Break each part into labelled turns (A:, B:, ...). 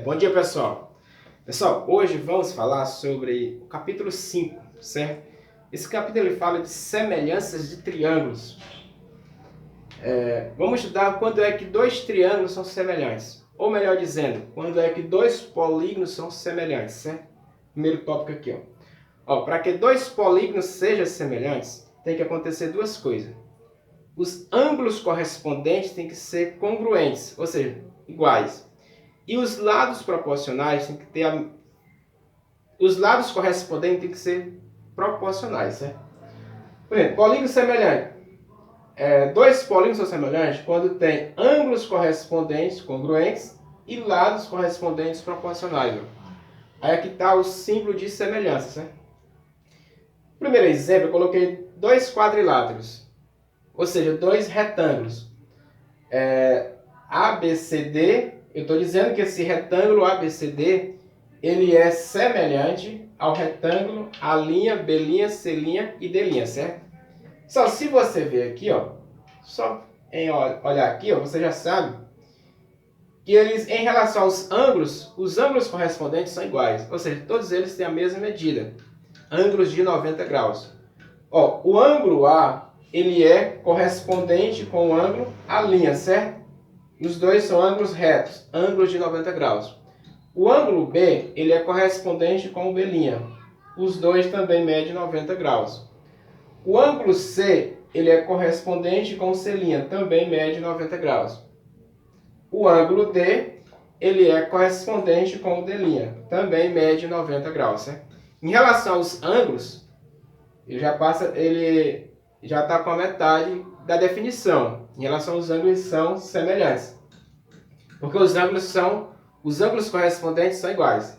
A: Bom dia, pessoal. Pessoal, hoje vamos falar sobre o capítulo 5, certo? Esse capítulo ele fala de semelhanças de triângulos. Vamos estudar quando é que dois triângulos são semelhantes. Ou melhor dizendo, quando é que dois polígonos são semelhantes, certo? Primeiro tópico aqui, ó. Para que dois polígonos sejam semelhantes, tem que acontecer duas coisas. Os ângulos correspondentes têm que ser congruentes, ou seja, iguais. E os lados proporcionais têm que ter os lados correspondentes têm que ser proporcionais, certo? Por exemplo, polígono semelhante. Dois polígonos são semelhantes quando tem ângulos correspondentes congruentes e lados correspondentes proporcionais. Aí aqui está o símbolo de semelhança, certo? Primeiro exemplo, eu coloquei dois quadriláteros, ou seja, dois retângulos. ABCD. Eu estou dizendo que esse retângulo ABCD ele é semelhante ao retângulo A', B', C' e D', certo? Só se você ver aqui, ó, só em olhar aqui, ó, você já sabe que eles, em relação aos ângulos, os ângulos correspondentes são iguais. Ou seja, todos eles têm a mesma medida, ângulos de 90 graus. Ó, o ângulo A ele é correspondente com o ângulo A', certo? Os dois são ângulos retos, ângulos de 90 graus. O ângulo B, ele é correspondente com o B'. Os dois também medem 90 graus. O ângulo C, ele é correspondente com o C', também mede 90 graus. O ângulo D, ele é correspondente com o D', também mede 90 graus, certo? Em relação aos ângulos, ele já está com a metade da definição. Em relação aos ângulos, são semelhantes. Porque os ângulos correspondentes são iguais.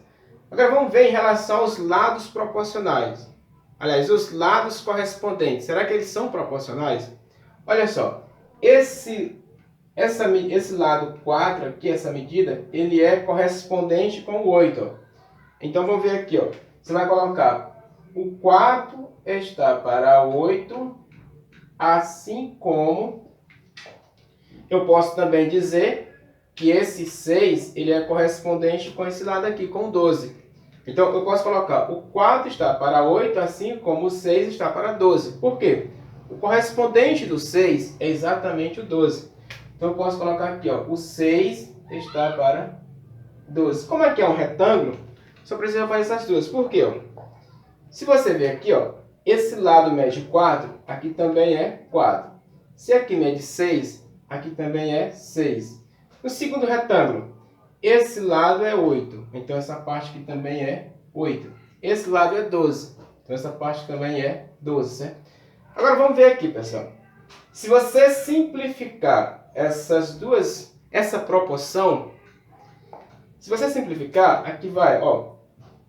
A: Agora vamos ver em relação aos lados proporcionais. Aliás, os lados correspondentes. Será que eles são proporcionais? Olha só. Esse lado 4 aqui, essa medida, ele é correspondente com o 8. Ó. Então vamos ver aqui. Ó. Você vai colocar o 4 está para 8, assim como eu posso também dizer que esse 6 ele é correspondente com esse lado aqui, com o 12. Então eu posso colocar o 4 está para 8, assim como o 6 está para 12. Por quê? O correspondente do 6 é exatamente o 12. Então eu posso colocar aqui, ó, o 6 está para 12. Como aqui é um retângulo, só precisa fazer essas duas. Por quê? Ó? Se você ver aqui, ó, esse lado mede 4, aqui também é 4. Se aqui mede 6, aqui também é 6. No segundo retângulo, esse lado é 8, então essa parte aqui também é 8. Esse lado é 12, então essa parte também é 12, certo? Agora vamos ver aqui, pessoal. Se você simplificar essa proporção, se você simplificar, aqui vai, ó,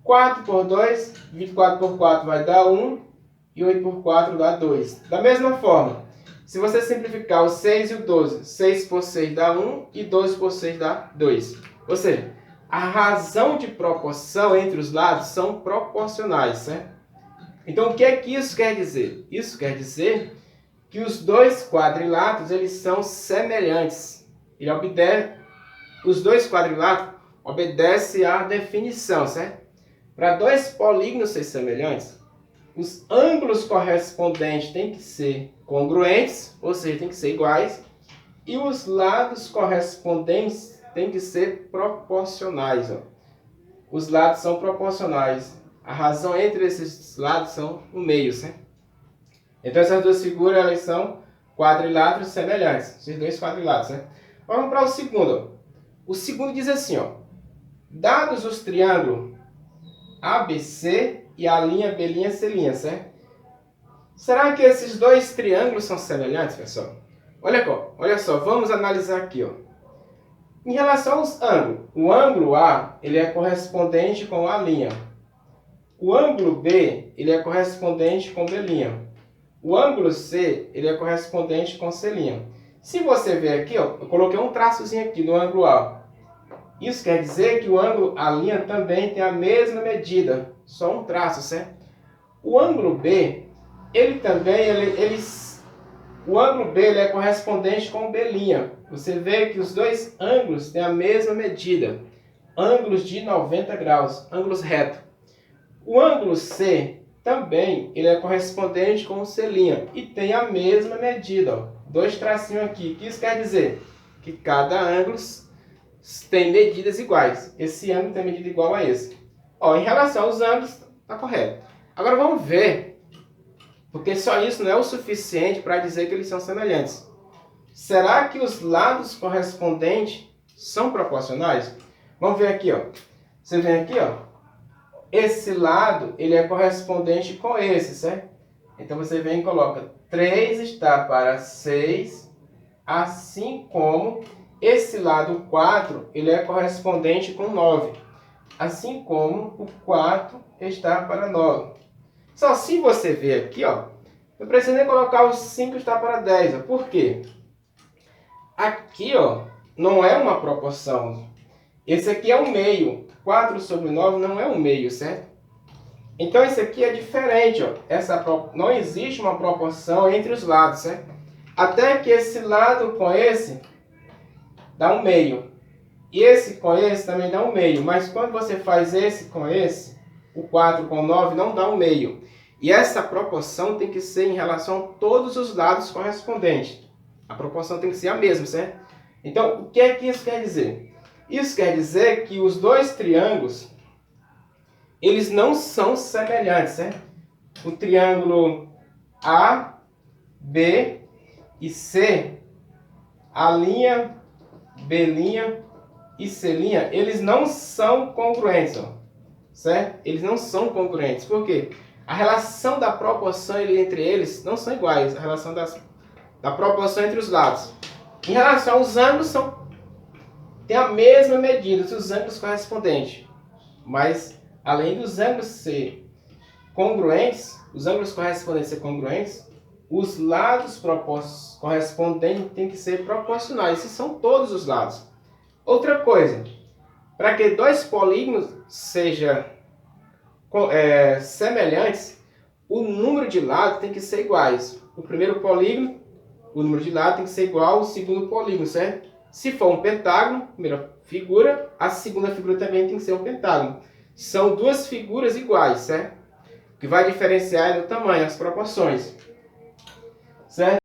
A: 4 por 2, 24 por 4 vai dar 1, e 8 por 4 dá 2. Da mesma forma, se você simplificar o 6 e o 12, 6 por 6 dá 1 e 12 por 6 dá 2. Ou seja, a razão de proporção entre os lados são proporcionais, certo? Então, o que é que isso quer dizer? Isso quer dizer que os dois quadriláteros eles são semelhantes. Os dois quadriláteros obedecem à definição, certo? Para dois polígonos serem semelhantes, os ângulos correspondentes têm que ser congruentes, ou seja, têm que ser iguais, e os lados correspondentes têm que ser proporcionais. Ó. Os lados são proporcionais. A razão entre esses lados são o meio, certo? Então essas duas figuras elas são quadriláteros semelhantes, esses dois quadriláteros, certo? Vamos para o segundo. Ó. O segundo diz assim, ó, dados os triângulos ABC e a linha B', C', certo? Será que esses dois triângulos são semelhantes, pessoal? Olha só, vamos analisar aqui, ó. Em relação aos ângulos, o ângulo A, ele é correspondente com A'. O ângulo B, ele é correspondente com B'. O ângulo C, ele é correspondente com C'. Se você ver aqui, ó, eu coloquei um traçozinho aqui no ângulo A. Isso quer dizer que o ângulo A' também tem a mesma medida, só um traço, certo? O ângulo B, o ângulo B ele é correspondente com o B'. Você vê que os dois ângulos têm a mesma medida. ângulos de 90 graus, ângulos retos. O ângulo C também ele é correspondente com o C' e tem a mesma medida, ó, 2 tracinhos aqui. O que isso quer dizer? Que cada ângulo tem medidas iguais. Esse ângulo tem medida igual a esse. Ó, em relação aos ângulos, está correto. Agora vamos ver, porque só isso não é o suficiente para dizer que eles são semelhantes. Será que os lados correspondentes são proporcionais? Vamos ver aqui, ó. Você vem aqui, ó. Esse lado, ele é correspondente com esse, certo? Então você vem e coloca 3 está para 6, assim como esse lado 4, ele é correspondente com 9, assim como o 4 está para 9. Só se você ver aqui, ó, não precisa nem colocar o 5 está para 10, ó. Por quê? Aqui, ó, não é uma proporção. Esse aqui é um meio. 4 sobre 9 não é um meio, certo? Então, esse aqui é diferente, ó. Não existe uma proporção entre os lados, certo? Até que esse lado com esse dá um meio. E esse com esse também dá um meio. Mas quando você faz esse com esse, o 4 com 9 não dá um meio. E essa proporção tem que ser em relação a todos os lados correspondentes. A proporção tem que ser a mesma, certo? Então, o que é que isso quer dizer? Isso quer dizer que os dois triângulos, eles não são semelhantes, certo? O triângulo A, B e C, a linha, B' e C', eles não são congruentes, ó, certo? Eles não são congruentes. Por quê? A relação da proporção entre eles não são iguais. A relação da proporção entre os lados. Em relação aos ângulos, tem a mesma medida dos ângulos correspondentes. Mas, além dos ângulos ser congruentes, os ângulos correspondentes ser congruentes, os lados correspondentes têm que ser proporcionais. Esses são todos os lados. Outra coisa, para que dois polígonos sejam semelhantes, o número de lados tem que ser iguais. O primeiro polígono, o número de lados tem que ser igual ao segundo polígono, certo? Se for um pentágono, primeira figura, a segunda figura também tem que ser um pentágono. São duas figuras iguais, certo? O que vai diferenciar é o tamanho, as proporções, certo?